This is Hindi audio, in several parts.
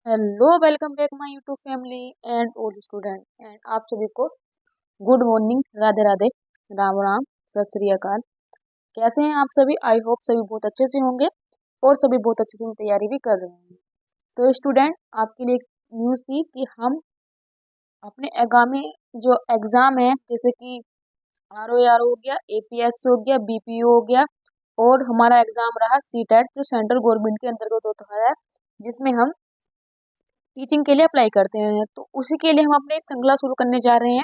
Hello, welcome back my YouTube family and old student and आप सभी को गुड मॉर्निंग, राधे राधे, राम राम, सत श्री अकाल। कैसे हैं आप सभी? आई होप सभी बहुत अच्छे से होंगे और सभी बहुत अच्छे से तैयारी भी कर रहे हैं। तो स्टूडेंट, आपके लिए एक न्यूज़ थी कि हम अपने आगामी जो एग्ज़ाम है, जैसे कि आर हो गया, एपीएस हो गया, बीपीओ हो गया, और हमारा एग्ज़ाम रहा सीटेट जो सेंट्रल गवर्नमेंट के अंतर्गत होता है, जिसमें हम टीचिंग के लिए अप्लाई करते हैं। तो उसी के लिए हम अपने श्रृंखला शुरू करने जा रहे हैं।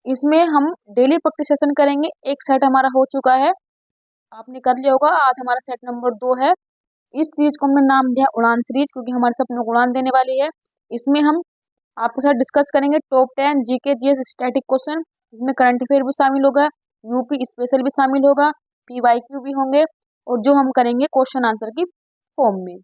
इसमें हम डेली प्रैक्टिस सेशन करेंगे। एक सेट हमारा हो चुका है, आपने कर लिया होगा। आज हमारा सेट नंबर 2 है। इस सीरीज को हमने नाम दिया उड़ान सीरीज, क्योंकि हमारे सपनों को उड़ान देने वाली है। इसमें हम आपके साथ डिस्कस करेंगे top 10 GK GS static question. इसमें करंट अफेयर भी शामिल होगा, यूपी स्पेशल भी शामिल होगा, पीवाईक्यू भी होंगे, और जो हम करेंगे क्वेश्चन आंसर की फॉर्म में।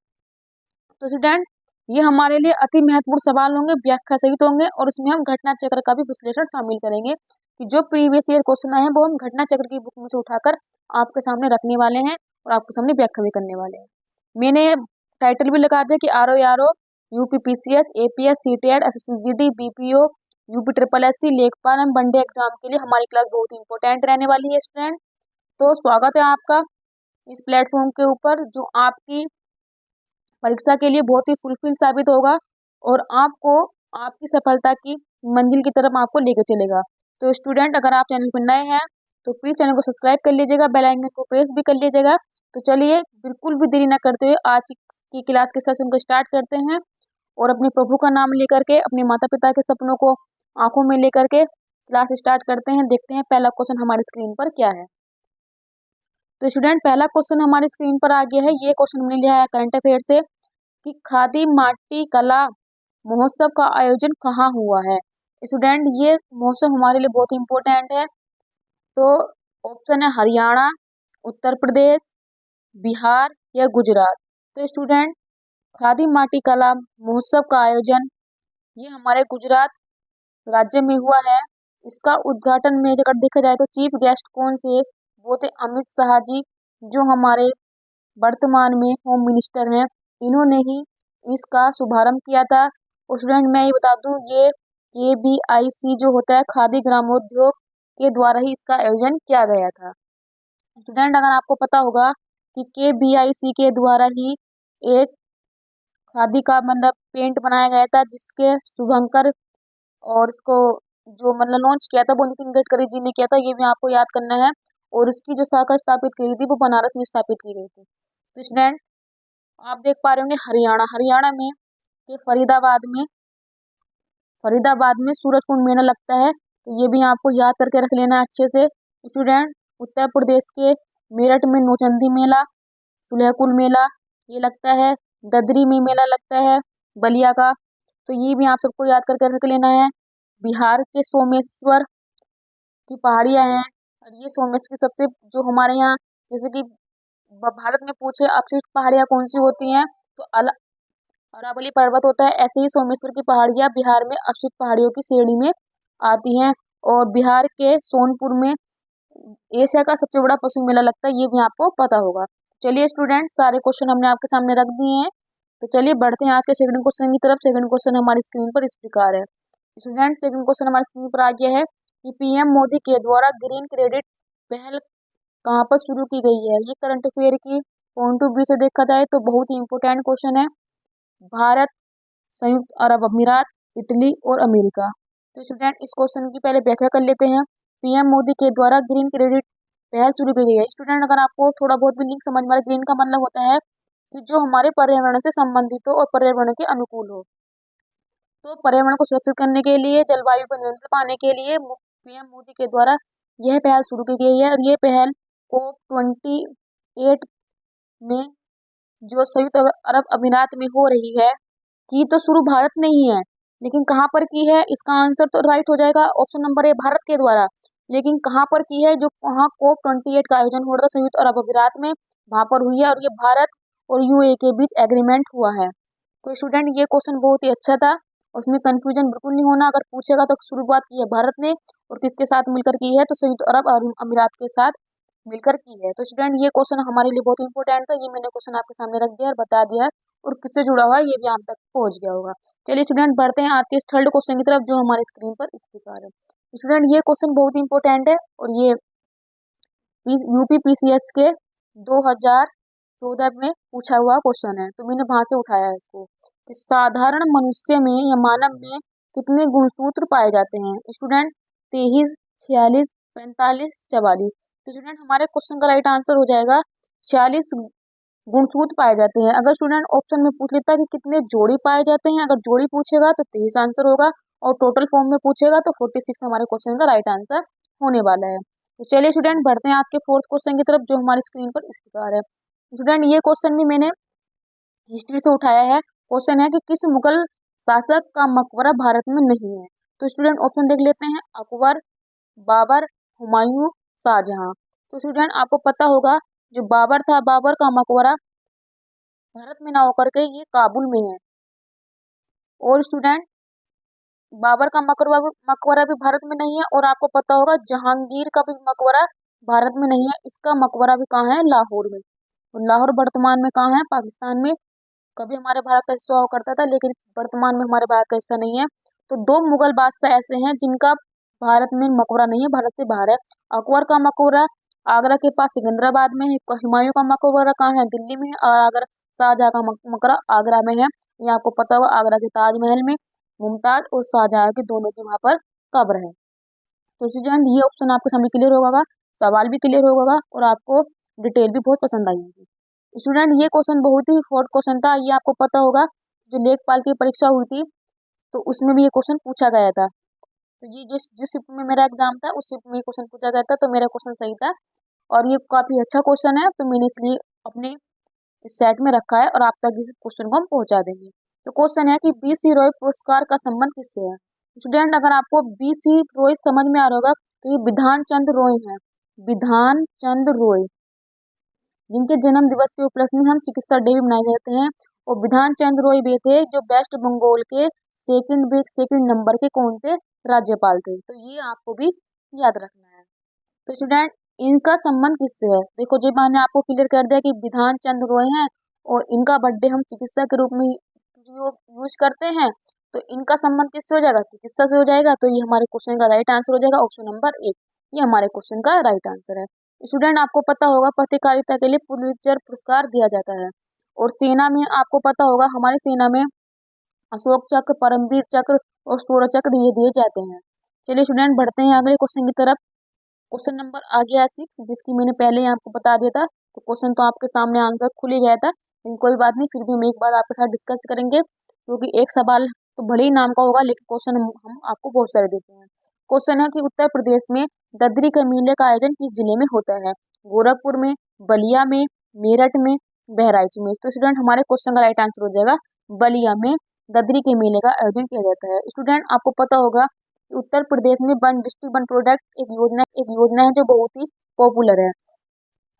तो स्टूडेंट, ये हमारे लिए अति महत्वपूर्ण सवाल होंगे, व्याख्या सहित होंगे, और इसमें हम घटना चक्र का भी विश्लेषण शामिल करेंगे कि जो प्रीवियस ईयर क्वेश्चन आए हैं वो हम घटना चक्र की बुक में से उठाकर आपके सामने रखने वाले हैं और आपके सामने व्याख्या भी करने वाले हैं। मैंने टाइटल भी लगा दिया कि R O UPPCS, APS, CTET, SSC GD, BPO, UP triple SC, लेखपाल एवं वनडे एग्जाम के लिए हमारी क्लास बहुत इंपॉर्टेंट रहने वाली है स्टूडेंट। तो स्वागत है आपका इस प्लेटफॉर्म के ऊपर, जो आपकी परीक्षा के लिए बहुत ही फुलफिल साबित होगा और आपको आपकी सफलता की मंजिल की तरफ आपको लेकर चलेगा। तो स्टूडेंट, अगर आप चैनल पर नए हैं तो प्लीज़ चैनल को सब्सक्राइब कर लीजिएगा, बेल आइकन को प्रेस भी कर लीजिएगा। तो चलिए, बिल्कुल भी देरी ना करते हुए आज की क्लास के सेशन को स्टार्ट करते हैं, और अपने प्रभु का नाम लेकर के, अपने माता पिता के सपनों को आंखों में लेकर के क्लास स्टार्ट करते हैं। देखते हैं पहला क्वेश्चन हमारी स्क्रीन पर क्या है। तो स्टूडेंट, पहला क्वेश्चन हमारी स्क्रीन पर आ गया है। ये क्वेश्चन हमने लिया है करंट अफेयर से कि खादी माटी कला महोत्सव का आयोजन कहाँ हुआ है। स्टूडेंट, ये महोत्सव हमारे लिए बहुत इंपॉर्टेंट है। तो ऑप्शन है हरियाणा, उत्तर प्रदेश, बिहार या गुजरात। तो स्टूडेंट, खादी माटी कला महोत्सव का आयोजन ये हमारे गुजरात राज्य में हुआ है। इसका उद्घाटन में अगर देखा जाए तो चीफ गेस्ट कौन थे, वो थे अमित शाह जी, जो हमारे वर्तमान में होम मिनिस्टर हैं। इन्होंने ही इसका शुभारंभ किया था। और स्टूडेंट, मैं ये बता दूं, ये KBIC जो होता है खादी ग्रामोद्योग के द्वारा ही इसका आयोजन किया गया था। स्टूडेंट, अगर आपको पता होगा कि KBIC के द्वारा ही एक खादी का मतलब पेंट बनाया गया था, जिसके शुभंकर और इसको जो मतलब लॉन्च किया था वो नितिन गडकरी जी ने किया था, ये भी आपको याद करना है। और इसकी जो शाखा स्थापित की गई थी वो बनारस में स्थापित की गई थी। तो स्टूडेंट, आप देख पा रहे होंगे हरियाणा में के फरीदाबाद में सूरजकुंड मेला लगता है। तो ये भी आपको याद करके रख लेना है अच्छे से। स्टूडेंट, उत्तर प्रदेश के मेरठ में नौचंदी मेला, सुलहकुल मेला ये लगता है। ददरी में मेला लगता है बलिया का, तो ये भी आप सबको याद करके रख लेना है। बिहार के सोमेश्वर की पहाड़ियाँ हैं, और ये सोमेश्वर की सबसे जो हमारे यहाँ, जैसे कि भारत में पूछे अवशिष्ट पहाड़ियाँ कौन सी होती हैं, तो अरावली पर्वत होता है। ऐसे ही सोमेश्वर की पहाड़ियाँ बिहार में अवशिष्ट पहाड़ियों की श्रेणी में आती हैं। और बिहार के सोनपुर में एशिया का सबसे बड़ा पशु मेला लगता है, ये भी आपको पता होगा। चलिए स्टूडेंट, सारे क्वेश्चन हमने आपके सामने रख दिए हैं। तो चलिए बढ़ते हैं आज के सेकंड क्वेश्चन की तरफ। सेकंड क्वेश्चन हमारी स्क्रीन पर इस प्रकार है। स्टूडेंट, सेकंड क्वेश्चन हमारी स्क्रीन पर आ गया है कि पीएम मोदी के द्वारा ग्रीन क्रेडिट पहल कहाँ पर शुरू की गई है। ये करंट अफेयर की पॉइंट ऑफ व्यू से देखा जाए तो बहुत ही इंपॉर्टेंट क्वेश्चन है। भारत, संयुक्त अरब अमीरात, इटली और अमेरिका। तो स्टूडेंट, इस क्वेश्चन की पहले व्याख्या कर लेते हैं। पीएम मोदी के द्वारा ग्रीन क्रेडिट पहल शुरू की गई है। स्टूडेंट, अगर आपको थोड़ा बहुत भी लिंक समझ में आ रहा है, ग्रीन का मतलब होता है कि जो हमारे पर्यावरण से संबंधित हो और पर्यावरण के अनुकूल हो। तो पर्यावरण को सुरक्षित करने के लिए, जलवायु पर नियंत्रण पाने के लिए पीएम मोदी के द्वारा यह पहल शुरू की गई है। और ये पहल COP28 में जो संयुक्त अरब अमीरात में हो रही है, की तो शुरू भारत ने ही है, लेकिन कहाँ पर की है, इसका आंसर तो राइट हो जाएगा ऑप्शन नंबर ए, भारत के द्वारा। लेकिन कहाँ पर की है, जो वहाँ COP28 का आयोजन हो रहा था संयुक्त अरब अमीरात में, वहाँ पर हुई है। और ये भारत और UAE के बीच एग्रीमेंट हुआ है। तो स्टूडेंट, ये क्वेश्चन बहुत ही अच्छा था, उसमें कंफ्यूजन बिल्कुल नहीं होना। अगर पूछेगा तो शुरुआत की है भारत ने, और किसके साथ मिलकर की है, तो संयुक्त अरब अमीरात के साथ मिलकर की है। तो स्टूडेंट, ये क्वेश्चन हमारे लिए बहुत इंपॉर्टेंट था, ये मैंने क्वेश्चन आपके सामने रख दिया और बता दिया और किससे जुड़ा हुआ है ये भी आप तक पहुंच गया होगा। चलिए स्टूडेंट बढ़ते हैं आज के इस थर्ड क्वेश्चन की तरफ जो हमारे स्क्रीन पर इस प्रकार है। स्टूडेंट ये क्वेश्चन बहुत इंपॉर्टेंट है और ये यूपी पीसीएस के 2014 में पूछा हुआ क्वेश्चन है, तो मैंने वहां से उठाया है इसको। कि साधारण मनुष्य में या मानव में कितने गुणसूत्र पाए जाते हैं स्टूडेंट? 23, 46, 45, 44। तो स्टूडेंट हमारे क्वेश्चन का राइट आंसर हो जाएगा 46 गुणसूत्र पाए जाते हैं। अगर स्टूडेंट ऑप्शन में पूछ लेता कि कितने जोड़ी पाए जाते हैं, अगर जोड़ी पूछेगा तो 23 आंसर होगा और टोटल फॉर्म में पूछेगा तो 46 हमारे क्वेश्चन का राइट आंसर होने वाला है। तो चलिए स्टूडेंट बढ़ते हैं आपके फोर्थ क्वेश्चन की तरफ जो हमारी स्क्रीन पर इस प्रकार है। स्टूडेंट ये क्वेश्चन भी मैंने हिस्ट्री से उठाया है। क्वेश्चन है कि किस मुगल शासक का मकबरा भारत में नहीं है? तो स्टूडेंट ऑप्शन देख लेते हैं, अकबर, बाबर, हुमायूं, शाहजहां। तो स्टूडेंट आपको पता होगा जो बाबर था, बाबर का मकबरा भारत में ना होकर के ये काबुल में है। और स्टूडेंट बाबर का मकबरा भी भारत में नहीं है और आपको पता होगा जहांगीर का भी मकबरा भारत में नहीं है, इसका मकबरा भी कहाँ है? लाहौर में। और लाहौर वर्तमान में कहाँ है? पाकिस्तान में। कभी हमारे भारत का हिस्सा हुआ करता था लेकिन वर्तमान में हमारे भारत का हिस्सा नहीं है। तो दो मुगल बादशाह ऐसे हैं जिनका भारत में मकबरा नहीं है, भारत से बाहर है। अकबर का मकबरा आगरा के पास सिकंदराबाद में है, हुमायूं का मकबरा कहाँ है? दिल्ली में है, और अगर शाहजहां का मकबरा आगरा में है। ये आपको पता होगा आगरा के ताजमहल में मुमताज और शाहजहां की दोनों की वहां पर कब्र है। तो स्टूडेंट ये ऑप्शन आपके सामने क्लियर होगा, सवाल भी क्लियर होगा और आपको डिटेल भी बहुत पसंद आई होगी। स्टूडेंट ये क्वेश्चन बहुत ही हॉट क्वेश्चन था, ये आपको पता होगा जो लेखपाल की परीक्षा हुई थी तो उसमें भी ये क्वेश्चन पूछा गया था। तो ये जिस जिस शिफ्ट में मेरा एग्जाम था उस शिफ्ट में ये क्वेश्चन पूछा गया था, तो मेरा क्वेश्चन सही था और ये काफी अच्छा क्वेश्चन है, तो मैंने इसलिए अपने सेट में रखा है और आप तक इस क्वेश्चन को हम पहुंचा देंगे। तो क्वेश्चन है कि बीसी रॉय पुरस्कार का संबंध किससे है? स्टूडेंट अगर आपको बीसी रॉय समझ में आ रहा होगा तो ये विधान चंद रॉय है, विधान चंद रॉय, जिनके जन्म दिवस के उपलक्ष्य में हम चिकित्सा डे भी मनाए जाते हैं। और विधान चंद रॉय वे थे जो वेस्ट बंगाल के सेकंड नंबर के कौन थे? राज्यपाल थे। तो ये आपको भी याद रखना है। तो स्टूडेंट इनका संबंध किससे है? देखो जो मैंने आपको क्लियर कर दिया कि विधान चंद रॉय हैं और इनका बर्थडे हम चिकित्सा के रूप में यूज करते हैं, तो इनका संबंध किससे हो जाएगा? चिकित्सा से हो जाएगा। तो ये हमारे क्वेश्चन का राइट आंसर हो जाएगा ऑप्शन नंबर 1, ये हमारे क्वेश्चन का राइट आंसर है। स्टूडेंट आपको पता होगा पत्रकारिता के लिए पुलित्जर पुरस्कार दिया जाता है। और सेना में आपको पता होगा हमारी सेना में अशोक चक्र, परमवीर चक्र और शौर्य चक्र ये दिए जाते हैं। चलिए स्टूडेंट बढ़ते हैं अगले क्वेश्चन की तरफ। क्वेश्चन नंबर आ गया 6, जिसकी मैंने पहले ही आपको बता दिया था। तो क्वेश्चन तो आपके सामने आंसर खुल ही गया था, लेकिन कोई बात नहीं, फिर भी हम एक बार आपके साथ डिस्कस करेंगे क्योंकि एक सवाल तो भले ही नाम का होगा लेकिन क्वेश्चन हम आपको बहुत सारे देते हैं। क्वेश्चन है कि उत्तर प्रदेश में गदरी के मेले का आयोजन किस जिले में होता है? गोरखपुर में, बलिया में, मेरठ में, बहराइच में। तो स्टूडेंट हमारे क्वेश्चन का राइट आंसर हो जाएगा बलिया में गदरी के मेले का आयोजन किया जाता है। स्टूडेंट आपको पता होगा उत्तर प्रदेश में वन डिस्ट्रिक्ट वन प्रोडक्ट एक योजना है जो बहुत ही पॉपुलर है।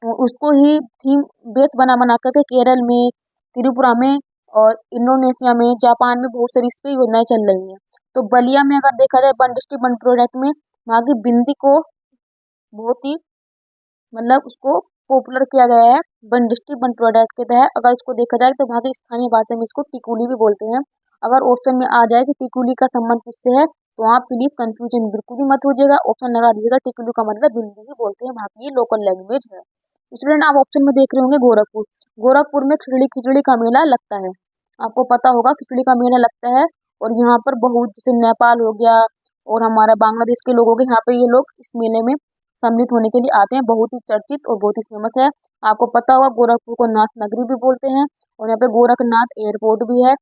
और उसको ही थीम बेस बना बना करके केरल में, त्रिपुरा में और इंडोनेशिया में, जापान में बहुत सारी इस पे योजनाएं चल रही हैं। तो बलिया में अगर देखा जाए वन डिस्ट्रिक्ट वन प्रोडक्ट में वहाँ की बिंदी को बहुत ही मतलब उसको पॉपुलर किया गया है वन डिस्ट्रिक्ट वन प्रोडक्ट के तहत। अगर इसको देखा जाए तो वहाँ की स्थानीय भाषा में इसको टिकुली भी बोलते हैं। अगर ऑप्शन में आ जाए कि टिकुली का संबंध किससे है तो आप प्लीज कंफ्यूजन बिल्कुल भी मत हो जाएगा, ऑप्शन लगा दीजिएगा टिकुली का मतलब बिंदी ही बोलते हैं, वहाँ की ये लोकल लैंग्वेज है। स्टूडेंट आप ऑप्शन में देख रहे होंगे गोरखपुर। गोरखपुर में खिचड़ी का मेला लगता है, आपको पता होगा खिचड़ी का मेला लगता है। और यहाँ पर बहुत जैसे नेपाल हो गया और हमारा बांग्लादेश के लोग हो गए, यहाँ पे ये लोग इस मेले में सम्मिलित होने के लिए आते हैं, बहुत ही चर्चित और बहुत ही फेमस है। आपको पता होगा गोरखपुर को नाथ नगरी भी बोलते हैं और यहाँ पे गोरखनाथ एयरपोर्ट भी है।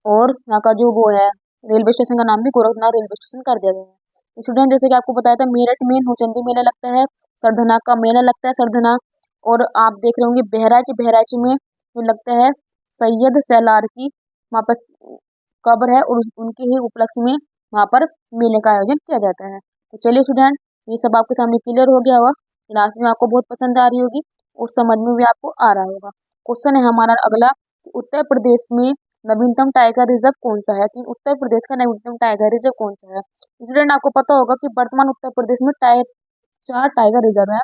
और यहाँ का जो वो है रेलवे स्टेशन का नाम भी गोरखनाथ रेलवे स्टेशन कर दिया गया है। स्टूडेंट जैसे कि आपको बताया था मेरठ में नौचंदी मेला लगता है, सरधना का मेला लगता है सरधना। और आप देख रहे होंगे बहराइच में जो लगता है सैयद सैलार की वहाँ पर कब्र है और उनके ही उपलक्ष्य में वहाँ पर मेले का आयोजन किया जाता है। तो चलिए स्टूडेंट ये सब आपके सामने क्लियर हो गया होगा, क्लास में आपको बहुत पसंद आ रही होगी और समझ में भी आपको आ रहा होगा। क्वेश्चन है हमारा अगला, उत्तर प्रदेश में नवीनतम टाइगर रिजर्व कौन सा है? कि उत्तर प्रदेश का नवीनतम टाइगर रिजर्व कौन सा है? स्टूडेंट आपको पता होगा कि वर्तमान उत्तर प्रदेश में 4 टाइगर रिजर्व है।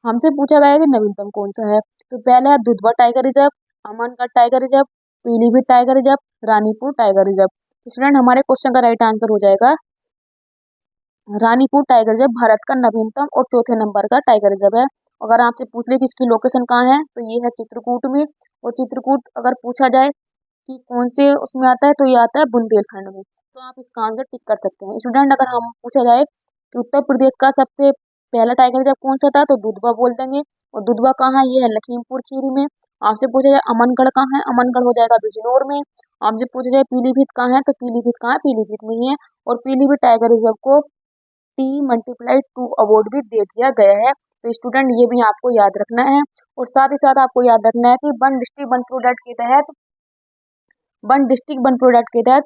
हमसे पूछा गया है कि नवीनतम कौन सा है, तो पहला है Dudhwa tiger reserve, Amangarh tiger reserve, Pilibhit tiger reserve, Ranipur tiger reserve. तो स्टूडेंट हमारे क्वेश्चन का राइट आंसर हो जाएगा रानीपुर टाइगर रिजर्व भारत का नवीनतम और चौथे नंबर का टाइगर रिजर्व है। अगर आपसे पूछ ले कि इसकी लोकेशन कहाँ है तो ये है चित्रकूट में। और चित्रकूट अगर पूछा जाए कि कौन से उसमें आता है तो ये आता है बुंदेलखंड में। तो आप इसका आंसर टिक कर सकते हैं। स्टूडेंट अगर हम पूछा जाए कि उत्तर प्रदेश का सबसे पहला टाइगर रिजर्व कौन सा था तो दुधवा बोल देंगे। और दुधवा कहाँ है, ये है लखीमपुर खीरी में। आपसे पूछा जाए अमनगढ़ कहाँ है, अमनगढ़ हो जाएगा बिजनौर में। आपसे पूछा जाए पीलीभीत कहाँ है तो पीलीभीत कहाँ है, पीलीभीत में ही है। और पीलीभीत टाइगर रिजर्व को T×2 अवार्ड भी दे दिया गया है। तो स्टूडेंट ये भी आपको याद रखना है। और साथ ही साथ आपको याद रखना है कि वन डिस्ट्रिक्ट वन प्रोडक्ट के तहत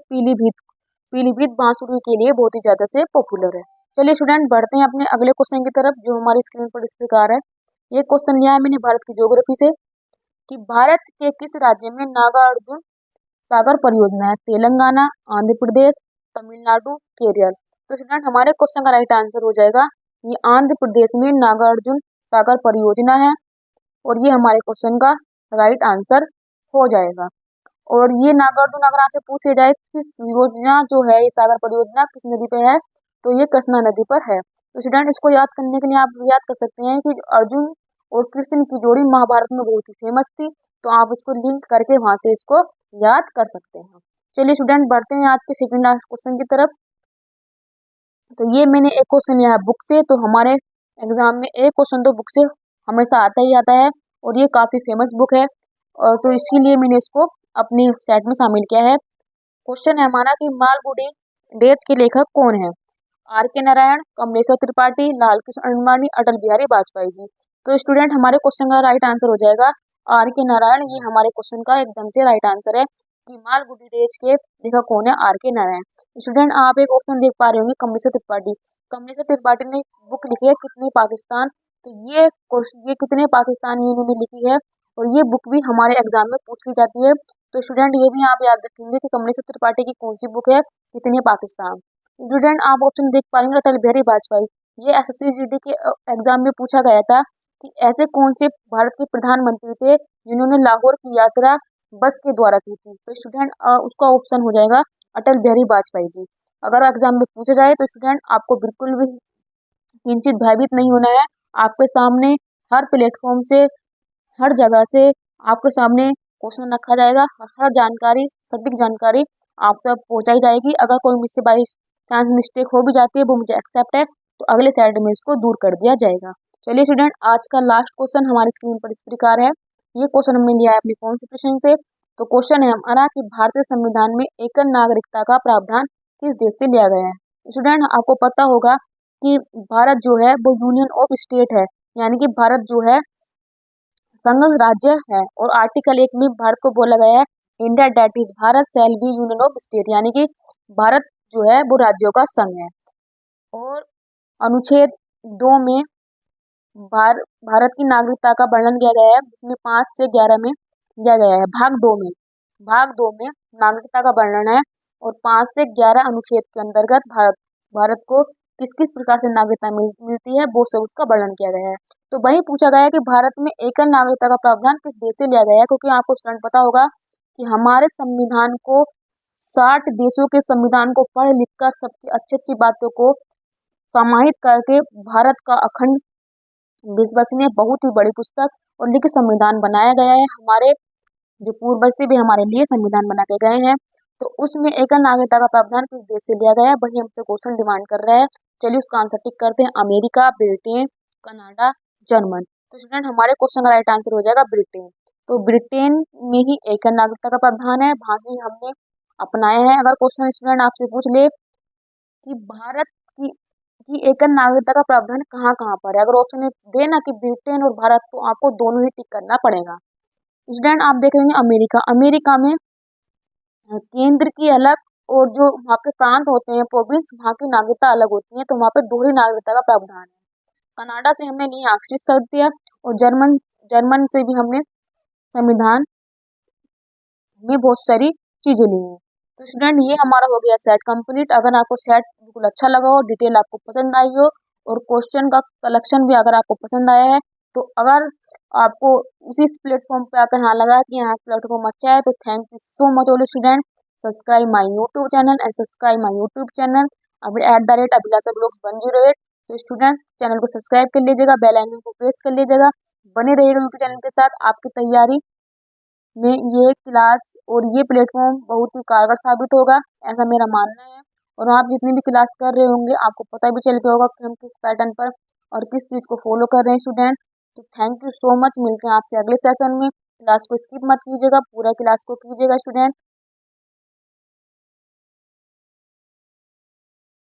पीलीभीत बांसुरी के लिए बहुत ही ज्यादा से पॉपुलर है। चलिए स्टूडेंट बढ़ते हैं अपने अगले क्वेश्चन की तरफ जो हमारी स्क्रीन पर इस प्रकार है। ये क्वेश्चन लिया है मैंने भारत की ज्योग्राफी से कि भारत के किस राज्य में नागार्जुन सागर परियोजना है, तेलंगाना, आंध्र प्रदेश, तमिलनाडु, केरल। तो स्टूडेंट हमारे क्वेश्चन का राइट आंसर हो जाएगा ये आंध्र प्रदेश में नागार्जुन सागर परियोजना है। और ये हमारे क्वेश्चन का राइट आंसर हो जाएगा। और ये नागार्जुन अगर आपसे पूछ लिया जाए किस योजना जो है ये सागर परियोजना किस नदी पे है तो ये कृष्णा नदी पर है। तो स्टूडेंट इसको याद करने के लिए आप याद कर सकते हैं कि अर्जुन और कृष्ण की जोड़ी महाभारत में बहुत ही फेमस थी। तो आप इसको लिंक करके वहां से इसको याद कर सकते हैं। चलिए स्टूडेंट बढ़ते हैं आज के सेकंड लास्ट क्वेश्चन की तरफ। तो ये मैंने एक क्वेश्चन लिया है बुक से। तो हमारे एग्जाम में एक क्वेश्चन तो बुक से हमेशा आता ही आता है और ये काफी फेमस बुक है। और तो इसीलिए मैंने इसको अपने सेट में शामिल किया है। क्वेश्चन है हमारा कि मालगुडी डेज के लेखक कौन है, आर के नारायण, कमलेश्वर त्रिपाठी, लाल कृष्ण अडवाणी, अटल बिहारी वाजपेयी जी। तो स्टूडेंट हमारे क्वेश्चन का राइट आंसर हो जाएगा आर के नारायण। ये हमारे क्वेश्चन का एकदम से राइट आंसर है कि मालगुडी डेज के लेखक कौन है, आर के नारायण। स्टूडेंट आप एक ऑप्शन देख पा रहे होंगे कमलेश्वर त्रिपाठी। कमलेश्वर त्रिपाठी ने बुक लिखी है कितने पाकिस्तान। तो ये कितने पाकिस्तान ये इन्होंने लिखी है और ये बुक भी हमारे एग्जाम में पूछ ली जाती है। तो स्टूडेंट ये भी आप याद रखेंगे कि कमलेश्वर त्रिपाठी की कौन सी बुक है, कितने पाकिस्तान। स्टूडेंट आप ऑप्शन देख पाएंगे अटल बिहारी वाजपेयी। ये एसएससी जीडी के एग्जाम में पूछा गया था कि ऐसे कौन से भारत के प्रधानमंत्री थे जिन्होंने लाहौर की यात्रा बस के द्वारा की थी। तो स्टूडेंट उसका ऑप्शन हो जाएगा अटल बिहारी वाजपेयी जी। अगर एग्जाम में पूछा जाए तो स्टूडेंट आपको बिल्कुल भी किंचित भयभीत नहीं होना है। आपके सामने हर प्लेटफॉर्म से हर जगह से आपके सामने क्वेश्चन रखा जाएगा। हर जानकारी सटीक जानकारी आप तक पहुंचाई जाएगी। अगर कोई मुझसे बाई चांस मिस्टेक हो भी जाती है वो मुझे एक्सेप्ट है तो अगले साइड में इसको दूर कर दिया जाएगा। चलिए स्टूडेंट आज का लास्ट क्वेश्चन हमारी स्क्रीन पर इस प्रकार है। ये क्वेश्चन हमने लिया है अपनी कॉन्स्टिट्यूशन से। तो क्वेश्चन है हमारा कि भारतीय संविधान में एकल नागरिकता का प्रावधान किस देश से लिया गया है। स्टूडेंट आपको पता होगा कि भारत जो है वो यूनियन ऑफ स्टेट है, यानी कि भारत जो है संघ राज्य है। और आर्टिकल 1 में भारत को बोला गया है India that is Bharat shall be union of state, यानी कि भारत जो है वो राज्यों का संघ है। और अनुच्छेद 2 में भारत की नागरिकता का वर्णन किया गया है जिसमें 5 से 11 में दिया गया है। भाग 2 में नागरिकता का वर्णन है और 5 से 11 अनुच्छेद के अंतर्गत भारत को किस किस प्रकार से नागरिकता मिलती है वो सब उसका वर्णन किया गया है। तो वही पूछा गया है कि भारत में एकल नागरिकता का प्रावधान किस देश से लिया गया है, क्योंकि आपको स्टूडेंट पता होगा कि हमारे संविधान को 60 देशों के संविधान को पढ़ लिख कर सबकी अच्छी अच्छी बातों को समाहित करके भारत का अखंड विश्वसनीय बहुत ही बड़ी पुस्तक और लिखित संविधान बनाया गया है। हमारे जो पूर्वज थे भी हमारे लिए संविधान बना के गए हैं। तो उसमें एकल नागरिकता का प्रावधान किस देश से लिया गया है वही हमसे क्वेश्चन डिमांड कर रहा है। चलिए उसका आंसर टिक करते हैं अमेरिका, ब्रिटेन, कनाडा, जर्मन। तो स्टूडेंट हमारे क्वेश्चन का राइट आंसर हो जाएगा ब्रिटेन। तो ब्रिटेन में ही एकल नागरिकता का प्रावधान है, वहां से हमने अपनाया है। अगर क्वेश्चन स्टूडेंट आपसे पूछ ले कि भारत की एकल नागरिकता का प्रावधान कहाँ कहाँ पर है, अगर ऑप्शन दे ना कि ब्रिटेन और भारत, तो आपको दोनों ही टिक करना पड़ेगा। स्टूडेंट आप देख लेंगे अमेरिका में केंद्र की अलग और जो वहाँ के प्रांत होते हैं प्रोविंस वहाँ की नागरिकता अलग होती है, तो वहाँ पे दोहरी नागरिकता का प्रावधान है। कनाडा से हमने लिए आंशिक सदस्य और जर्मन से भी हमने संविधान में बहुत सारी चीजें ली हैं। तो स्टूडेंट ये हमारा हो गया सेट कंप्लीट। अगर आपको सेट बिल्कुल अच्छा लगा हो, डिटेल आपको पसंद आई हो और क्वेश्चन का कलेक्शन भी अगर आपको पसंद आया है तो अगर आपको इसी प्लेटफॉर्म पे आकर हाँ लगा कि यहाँ प्लेटफॉर्म अच्छा है, तो thank you so much all student. Subscribe my YouTube channel and subscribe my YouTube channel @Abhilasha blogs 108। तो स्टूडेंट चैनल को सब्सक्राइब कर लीजिएगा, बेल आइकन को प्रेस कर लीजिएगा, बने रहिएगा यूट्यूब चैनल के साथ। आपकी तैयारी में ये क्लास और ये प्लेटफॉर्म बहुत ही कारगर साबित होगा, ऐसा मेरा मानना है। और आप जितनी भी क्लास कर रहे होंगे आपको पता भी चल गया होगा कि हम किस पैटर्न पर और किस चीज़ को फॉलो कर रहे हैं स्टूडेंट। तो थैंक यू सो मच, मिलते हैं आपसे अगले सेशन में। क्लास को स्किप मत कीजिएगा, पूरा क्लास को कीजिएगा स्टूडेंट।